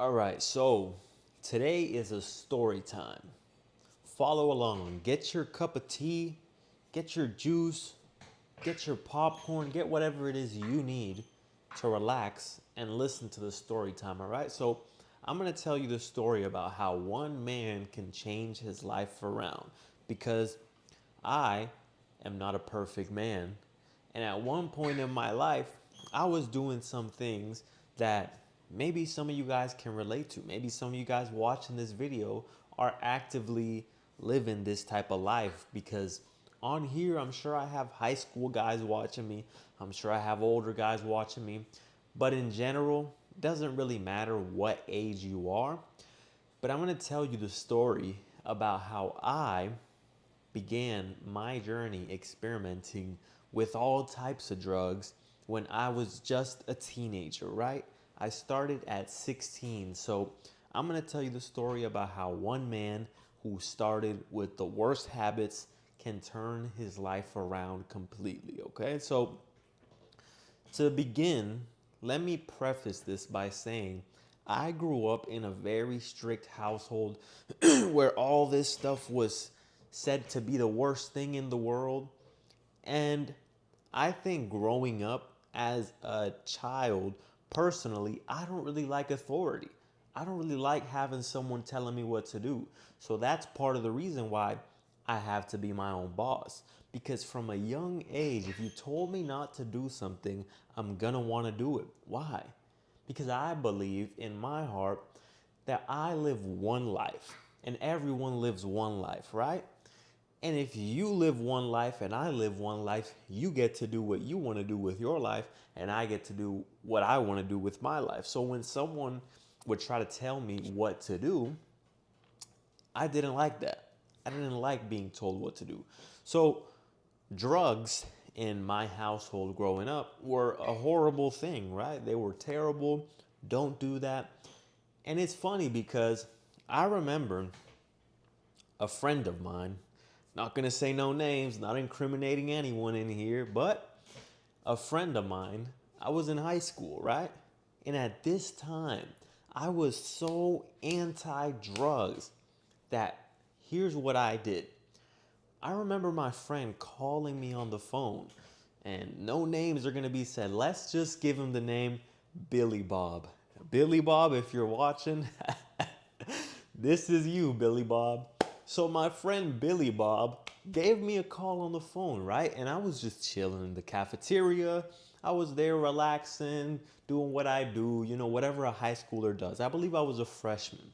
All right, so today is a story time. Follow along. Get your cup of tea, get your juice, get your popcorn, get whatever it is you need to relax and listen to the story time, all right? So, I'm going to tell you the story about how one man can change his life around because I am not a perfect man. And at one point in my life, I was doing some things that maybe some of you guys can relate to. Maybe some of you guys watching this video are actively living this type of life because on here, I'm sure I have high school guys watching me. I'm sure I have older guys watching me. But in general, it doesn't really matter what age you are. But I'm going to tell you the story about how I began my journey experimenting with all types of drugs when I was just a teenager, right? I started at 16. So I'm going to tell you the story about how one man who started with the worst habits can turn his life around completely, okay? So to begin, let me preface this by saying I grew up in a very strict household where all this stuff was said to be the worst thing in the world. And I think growing up as a child, personally, I don't really like authority. I don't really like having someone telling me what to do. So that's part of the reason why I have to be my own boss. Because from a young age, if you told me not to do something, I'm gonna wanna do it. Why? Because I believe in my heart that I live one life and everyone lives one life, right? And if you live one life and I live one life, you get to do what you want to do with your life, and I get to do what I want to do with my life. So when someone would try to tell me what to do, I didn't like that. I didn't like being told what to do. So drugs in my household growing up were a horrible thing, right? They were terrible. Don't do that. And it's funny because I remember a friend of mine, not gonna say no names, not incriminating anyone in here, but a friend of mine, I was in high school, right? And at this time, I was so anti drugs that here's what I did. I remember my friend calling me on the phone, and no names are gonna be said. Let's just give him the name Billy Bob. Billy Bob, if you're watching, this is you, Billy Bob. So my friend Billy Bob gave me a call on the phone, right? And I was just chilling in the cafeteria. I was there relaxing, doing what I do, whatever a high schooler does. I believe I was a freshman.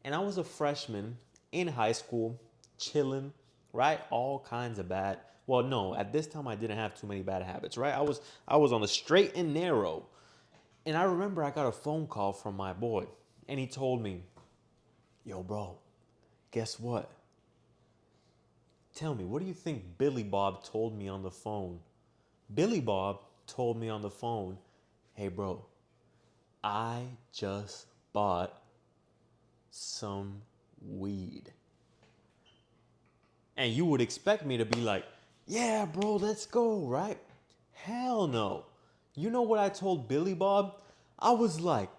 And I was a freshman in high school, chilling, right? All kinds of bad. Well, no, at this time I didn't have too many bad habits, right? I was on the straight and narrow. And I remember I got a phone call from my boy, and he told me, "Yo, bro, guess what? Tell me, what do you think Billy Bob told me on the phone?" Billy Bob told me on the phone, "Hey, bro, I just bought some weed." And you would expect me to be like, "Yeah, bro, let's go," right? Hell no. You know what I told Billy Bob? I was like,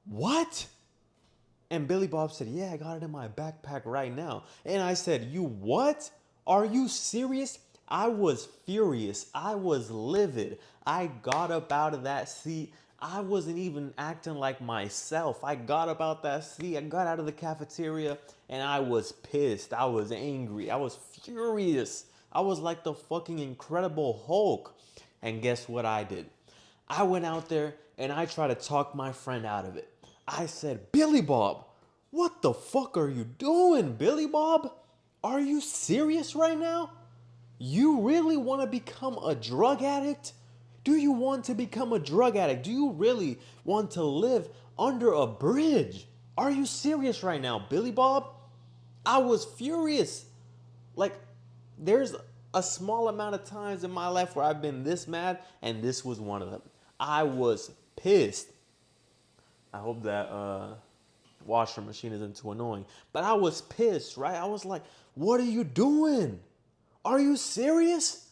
"What?" And Billy Bob said, "Yeah, I got it in my backpack right now." And I said, "You what? Are you serious?" I was furious. I was livid. I got up out of that seat. I wasn't even acting like myself. I got up out that seat. I got out of the cafeteria and I was pissed. I was angry. I was furious. I was like the fucking Incredible Hulk. And guess what I did? I went out there and I tried to talk my friend out of it. I said, "Billy Bob, what the fuck are you doing, Billy Bob? Are you serious right now? You really want to become a drug addict? Do you want to become a drug addict? Do you really want to live under a bridge? Are you serious right now, Billy Bob?" I was furious. Like, there's a small amount of times in my life where I've been this mad, and this was one of them. I was pissed. I hope that washer machine isn't too annoying. But I was pissed, right? I was like, "What are you doing? Are you serious?"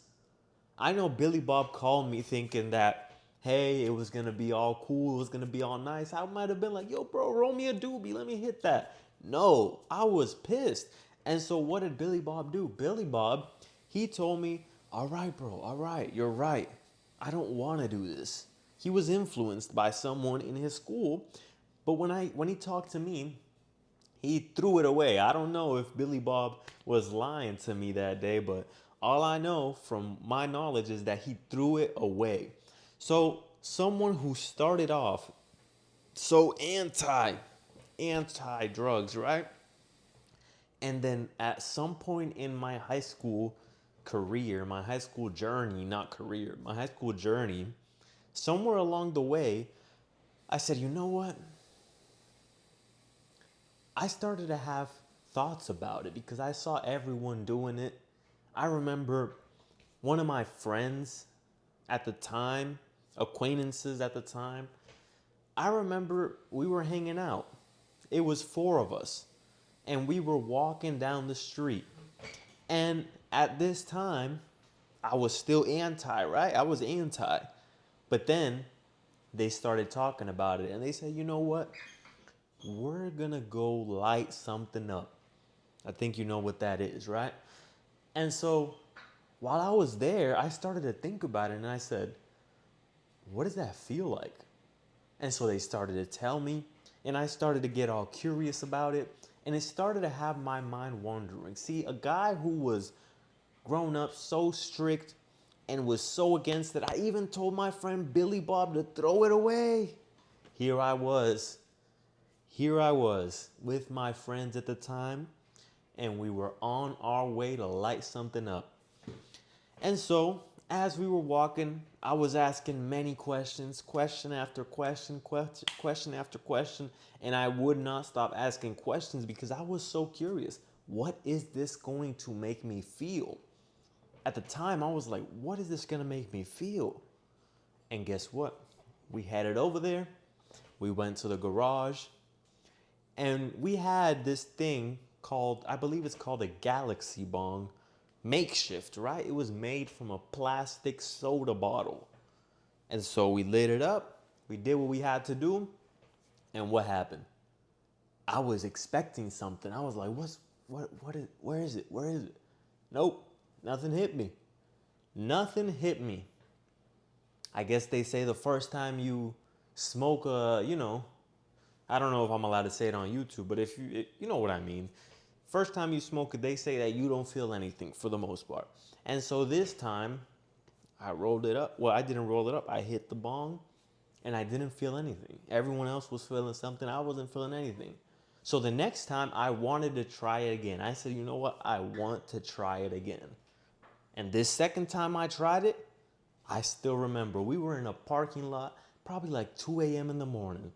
I know Billy Bob called me thinking that hey, it was gonna be all cool, it was gonna be all nice, I might have been like, yo, bro, roll me a doobie, let me hit that. No, I was pissed. And so what did Billy Bob do? Billy Bob, he told me, all right, bro, all right, you're right. I don't want to do this. He was influenced by someone in his school, but when he talked to me, he threw it away. I don't know if Billy Bob was lying to me that day, but all I know from my knowledge is that he threw it away. So, someone who started off so anti drugs, right? And then at some point in my high school career, my high school journey, not career, my high school journey, somewhere along the way, I said, you know what? I started to have thoughts about it because I saw everyone doing it. I remember one of my friends at the time, acquaintances at the time, I remember we were hanging out. It was four of us, and we were walking down the street. And at this time, I was still anti, right? I was anti. But then they started talking about it, and they said, you know what? We're gonna go light something up. I think you know what that is, right? And so while I was there, I started to think about it and I said, what does that feel like? And so they started to tell me, and I started to get all curious about it, and it started to have my mind wandering. See, a guy who was grown up so strict and was so against it, I even told my friend Billy Bob to throw it away. Here I was. Here I was with my friends at the time, and we were on our way to light something up. And so, as we were walking, I was asking many questions, question after question, question after question, and I would not stop asking questions because I was so curious. What is this going to make me feel? At the time, I was like, what is this going to make me feel? And guess what? We headed over there. We went to the garage, and we had this thing called, I believe it's called a Galaxy Bong, makeshift, right? It was made from a plastic soda bottle. And so we lit it up, we did what we had to do, and what happened? I was expecting something. I was like, where is it? Where is it? Nope, nothing hit me. Nothing hit me. I guess they say the first time you smoke I don't know if I'm allowed to say it on YouTube, but if you know what I mean. First time you smoke it, they say that you don't feel anything for the most part. And so this time, I rolled it up. Well, I didn't roll it up. I hit the bong, and I didn't feel anything. Everyone else was feeling something. I wasn't feeling anything. So the next time, I wanted to try it again. I said, you know what? I want to try it again. And this second time I tried it, I still remember we were in a parking lot, probably like 2 a.m. in the morning.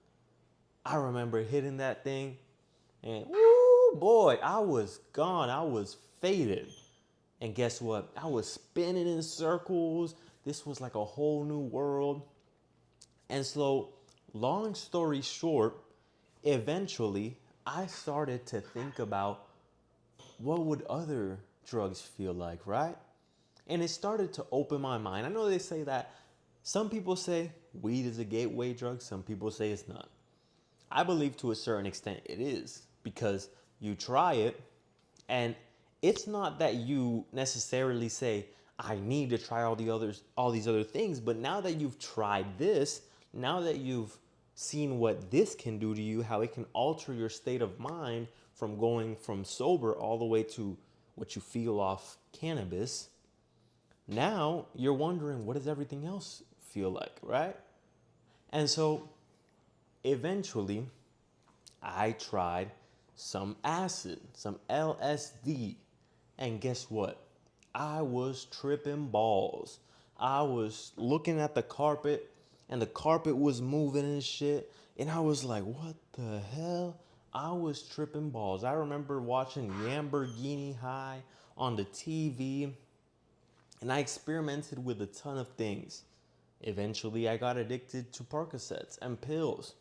I remember hitting that thing, and woo, boy, I was gone. I was faded. And guess what? I was spinning in circles. This was like a whole new world. And so, long story short, eventually I started to think about what would other drugs feel like, right? And it started to open my mind. I know they say that some people say weed is a gateway drug, some people say it's not. I believe to a certain extent it is because you try it and it's not that you necessarily say I need to try all these other things, but now that you've tried this, now that you've seen what this can do to you, how it can alter your state of mind from going from sober all the way to what you feel off cannabis, now you're wondering what does everything else feel like, right? And so eventually I tried some acid, some LSD. And guess what? I was tripping balls. I was looking at the carpet and the carpet was moving and shit. And I was like, what the hell? I was tripping balls. I remember watching Lamborghini High on the TV and I experimented with a ton of things. Eventually, I got addicted to Percocets and pills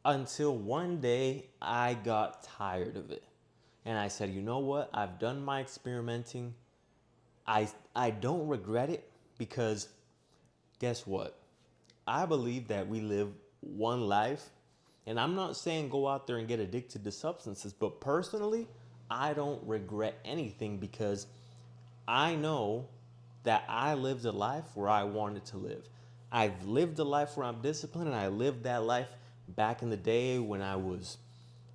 until one day I got tired of it. And I said, you know what? I've done my experimenting. I don't regret it because guess what? I believe that we live one life, and I'm not saying go out there and get addicted to substances, but personally, I don't regret anything because I know that I lived a life where I wanted to live. I've lived a life where I'm disciplined, and I lived that life back in the day when I was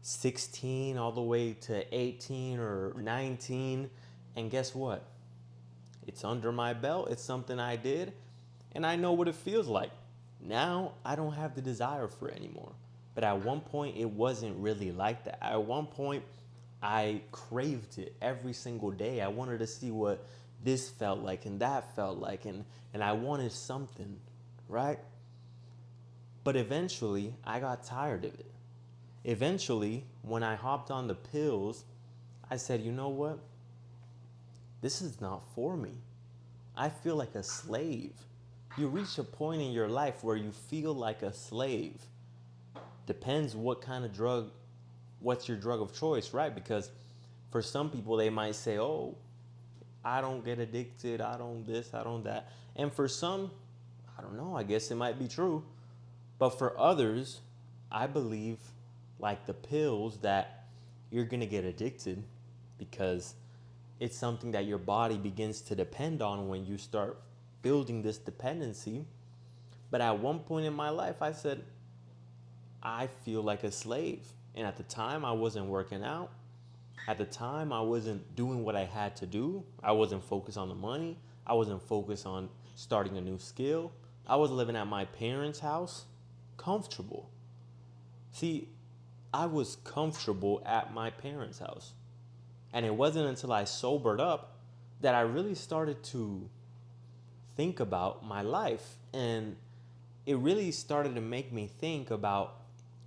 16 all the way to 18 or 19. And guess what? It's under my belt. It's something I did, and I know what it feels like. Now I don't have the desire for it anymore. But at one point, it wasn't really like that. At one point, I craved it every single day. I wanted to see what this felt like and that felt like, and I wanted something, right? But eventually, I got tired of it. Eventually, when I hopped on the pills, I said, you know what? This is not for me. I feel like a slave. You reach a point in your life where you feel like a slave. Depends what kind of drug, what's your drug of choice, right? Because for some people, they might say, oh, I don't get addicted, I don't this, I don't that. And for some, I don't know, I guess it might be true. But for others, I believe, like the pills, that you're gonna get addicted because it's something that your body begins to depend on when you start building this dependency. But at one point in my life, I said, I feel like a slave. And at the time, I wasn't working out. At the time, I wasn't doing what I had to do. I wasn't focused on the money. I wasn't focused on starting a new skill. I was living at my parents' house, comfortable. See, I was comfortable at my parents' house. And it wasn't until I sobered up that I really started to think about my life. And it really started to make me think about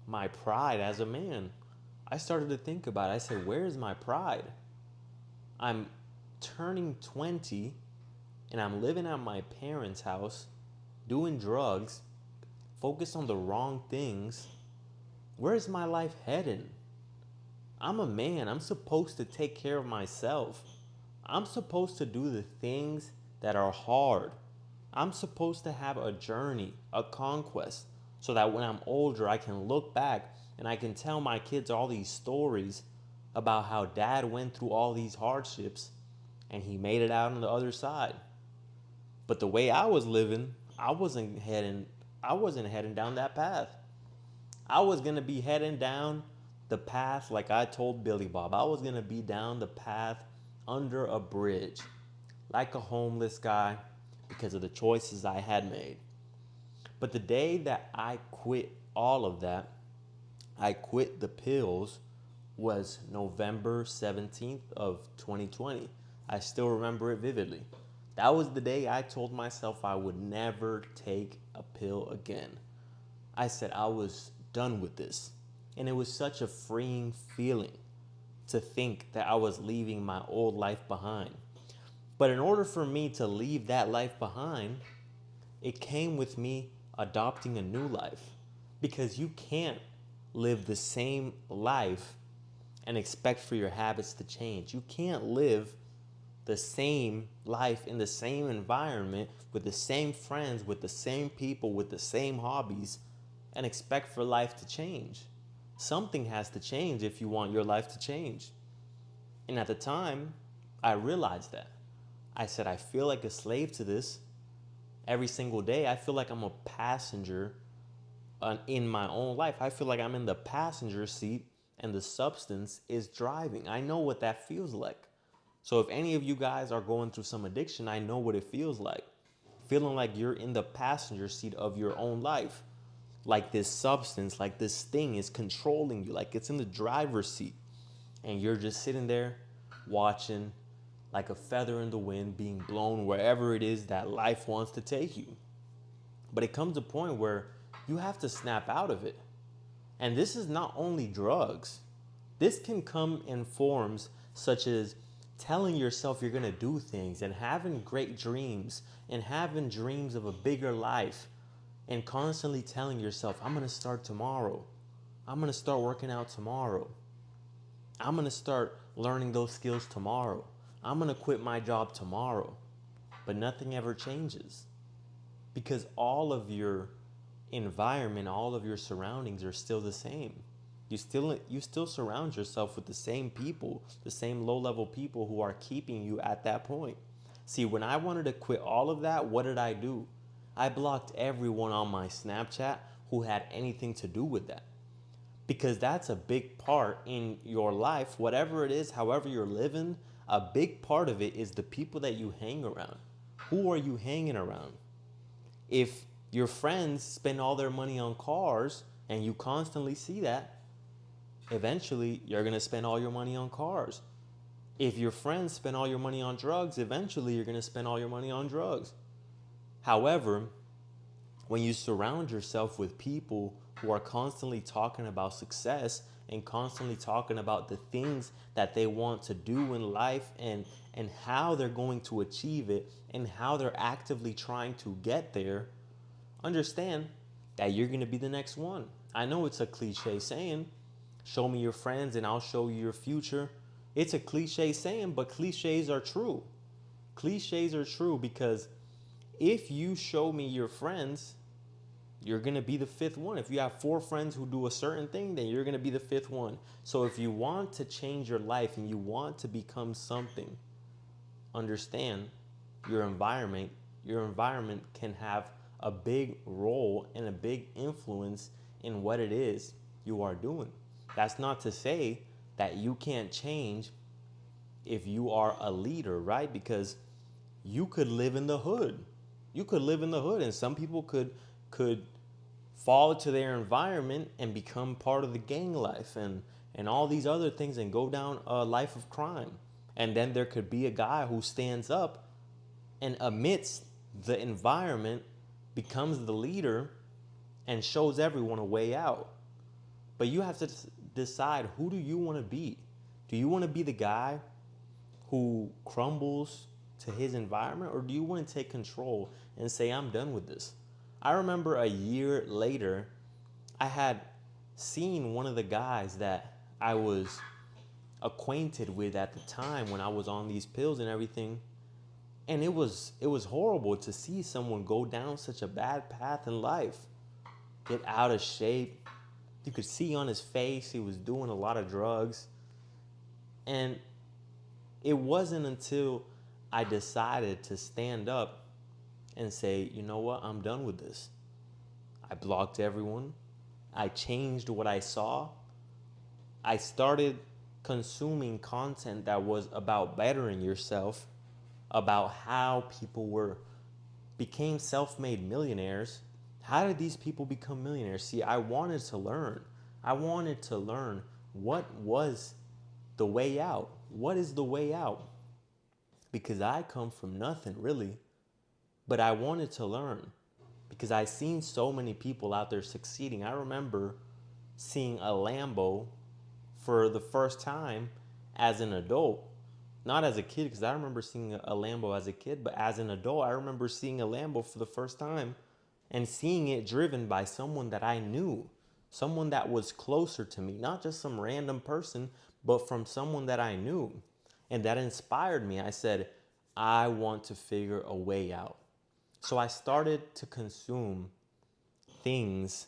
my pride as a man. I started to think about it. I said, where's my pride? I'm turning 20 and I'm living at my parents' house, doing drugs, focused on the wrong things. Where's my life heading? I'm a man. I'm supposed to take care of myself. I'm supposed to do the things that are hard. I'm supposed to have a journey, a conquest, so that when I'm older, I can look back and I can tell my kids all these stories about how dad went through all these hardships and he made it out on the other side. But the way I was living, I wasn't heading down that path. I was going to be heading down the path like I told Billy Bob. I was going to be down the path under a bridge like a homeless guy because of the choices I had made. But the day that I quit all of that, I quit the pills, was November 17th of 2020. I still remember it vividly. That was the day I told myself I would never take a pill again. I said I was done with this. And it was such a freeing feeling to think that I was leaving my old life behind. But in order for me to leave that life behind, it came with me adopting a new life. Because you can't live the same life and expect for your habits to change. You can't live the same life in the same environment with the same friends, with the same people, with the same hobbies, and expect for life to change. Something has to change if you want your life to change. And at the time, I realized that. I said, I feel like a slave to this every single day. I feel like I'm a passenger in my own life. I feel like I'm in the passenger seat and the substance is driving. I know what that feels like. So if any of you guys are going through some addiction, I know what it feels like. Feeling like you're in the passenger seat of your own life. Like this substance, like this thing is controlling you, like it's in the driver's seat. And you're just sitting there watching like a feather in the wind being blown wherever it is that life wants to take you. But it comes a point where you have to snap out of it. And this is not only drugs. This can come in forms such as telling yourself you're going to do things and having great dreams and having dreams of a bigger life and constantly telling yourself, I'm going to start tomorrow. I'm going to start working out tomorrow. I'm going to start learning those skills tomorrow. I'm going to quit my job tomorrow. But nothing ever changes because all of your environment, all of your surroundings are still the same. You still surround yourself with the same people, the same low-level people who are keeping you at that point. See, when I wanted to quit all of that, what did I do? I blocked everyone on my Snapchat who had anything to do with that. Because that's a big part in your life, whatever it is, however you're living, a big part of it is the people that you hang around. Who are you hanging around? If your friends spend all their money on cars and you constantly see that, eventually you're going to spend all your money on cars. If your friends spend all your money on drugs, eventually you're going to spend all your money on drugs. However, when you surround yourself with people who are constantly talking about success and constantly talking about the things that they want to do in life and how they're going to achieve it and how they're actively trying to get there, understand that you're going to be the next one. I know it's a cliche saying, show me your friends and I'll show you your future. It's a cliche saying, but cliches are true. Cliches are true because if you show me your friends, you're going to be the fifth one. If you have four friends who do a certain thing, then you're going to be the fifth one. So if you want to change your life and you want to become something, understand your environment can have a big role and a big influence in what it is you are doing. That's not to say that you can't change if you are a leader, right? Because you could live in the hood. You could live in the hood, and some people could fall to their environment and become part of the gang life and all these other things and go down a life of crime. And then there could be a guy who stands up and amidst the environment becomes the leader and shows everyone a way out. But you have to decide, who do you want to be? Do you want to be the guy who crumbles to his environment, or do you want to take control and say, I'm done with this? I remember a year later, I had seen one of the guys that I was acquainted with at the time when I was on these pills and everything. And it was horrible to see someone go down such a bad path in life, get out of shape. You could see on his face he was doing a lot of drugs. And it wasn't until I decided to stand up and say, you know what, I'm done with this. I blocked everyone. I changed what I saw. I started consuming content that was about bettering yourself, about how people became self-made millionaires. How did these people become millionaires? See, I wanted to learn. I wanted to learn what was the way out. What is the way out? Because I come from nothing really, but I wanted to learn because I seen so many people out there succeeding. I remember seeing a Lambo for the first time as an adult. Not as a kid, because I remember seeing a Lambo as a kid, but as an adult, I remember seeing a Lambo for the first time and seeing it driven by someone that I knew, someone that was closer to me, not just some random person, but from someone that I knew. And that inspired me. I said, I want to figure a way out. So I started to consume things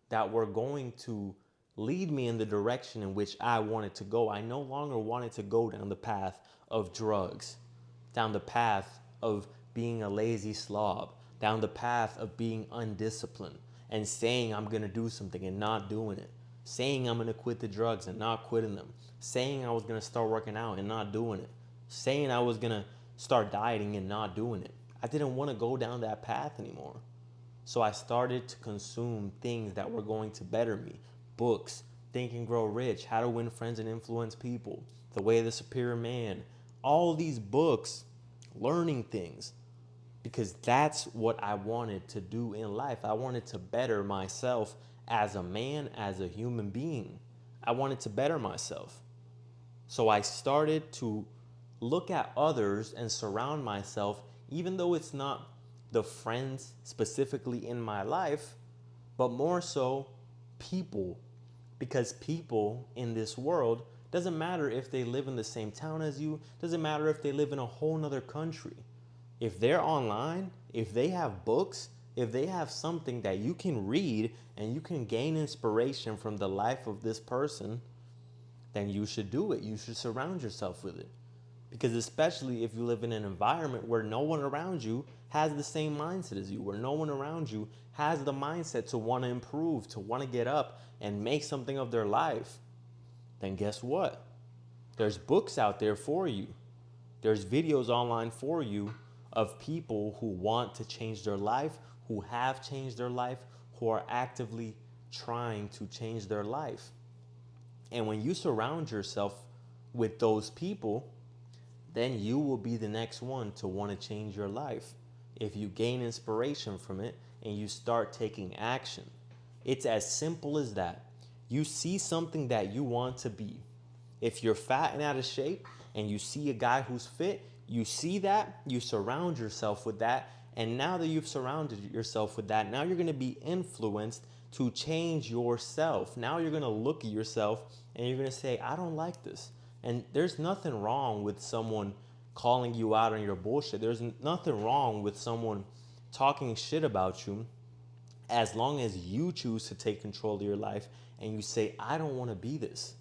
that were going to lead me in the direction in which I wanted to go. I no longer wanted to go down the path of drugs, down the path of being a lazy slob, down the path of being undisciplined and saying I'm going to do something and not doing it, saying I'm going to quit the drugs and not quitting them, saying I was going to start working out and not doing it, saying I was going to start dieting and not doing it. I didn't want to go down that path anymore. So I started to consume things that were going to better me. Books, Think and Grow Rich, How to Win Friends and Influence People, The Way of the Superior Man. All these books, learning things, because that's what I wanted to do in life. I wanted to better myself as a man, as a human being. I wanted to better myself. So I started to look at others and surround myself, even though it's not the friends specifically in my life, but more so people. Because people in this world, doesn't matter if they live in the same town as you, doesn't matter if they live in a whole nother country. If they're online, if they have books, If they have something that you can read and you can gain inspiration from the life of this person, then you should do it. You should surround yourself with it. Because especially if you live in an environment where no one around you has the same mindset as you, where no one around you has the mindset to want to improve, to want to get up and make something of their life, then guess what? There's books out there for you. There's videos online for you of people who want to change their life, who have changed their life, who are actively trying to change their life. And when you surround yourself with those people, then you will be the next one to want to change your life. If you gain inspiration from it and you start taking action, it's as simple as that. You see something that you want to be. If you're fat and out of shape and you see a guy who's fit, you see that, you surround yourself with that. And now that you've surrounded yourself with that, now you're going to be influenced to change yourself. Now you're going to look at yourself and you're going to say, I don't like this. And there's nothing wrong with someone calling you out on your bullshit. There's nothing wrong with someone talking shit about you, as long as you choose to take control of your life and you say, I don't want to be this.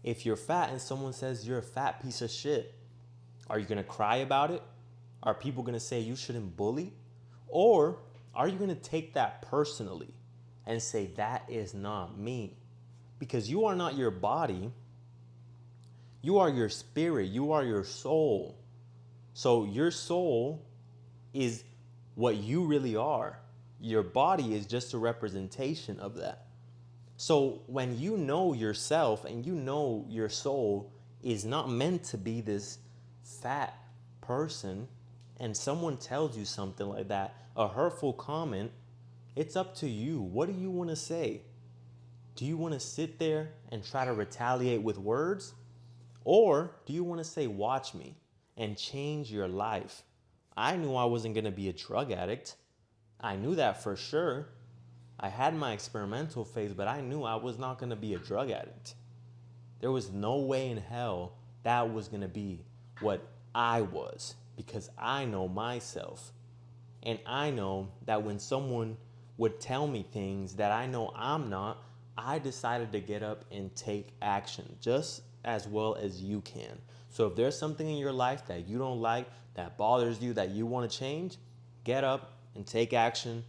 If you're fat and someone says you're a fat piece of shit, are you going to cry about it? Are people going to say you shouldn't bully? Or are you going to take that personally and say, that is not me? Because you are not your body. You are your spirit. You are your soul. So your soul is what you really are. Your body is just a representation of that. So when you know yourself and you know your soul is not meant to be this fat person, and someone tells you something like that, a hurtful comment, it's up to you. What do you want to say? Do you want to sit there and try to retaliate with words? Or do you want to say, watch me and change your life? I knew I wasn't going to be a drug addict. I knew that for sure. I had my experimental phase, but I knew I was not going to be a drug addict. There was no way in hell that was going to be what I was, because I know myself. And I know that when someone would tell me things that I know I'm not, I decided to get up and take action just as well as you can. So if there's something in your life that you don't like, that bothers you, that you want to change, get up and take action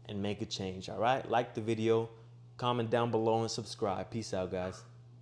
and make a change, all right? Like the video, comment down below, and subscribe. Peace out, guys.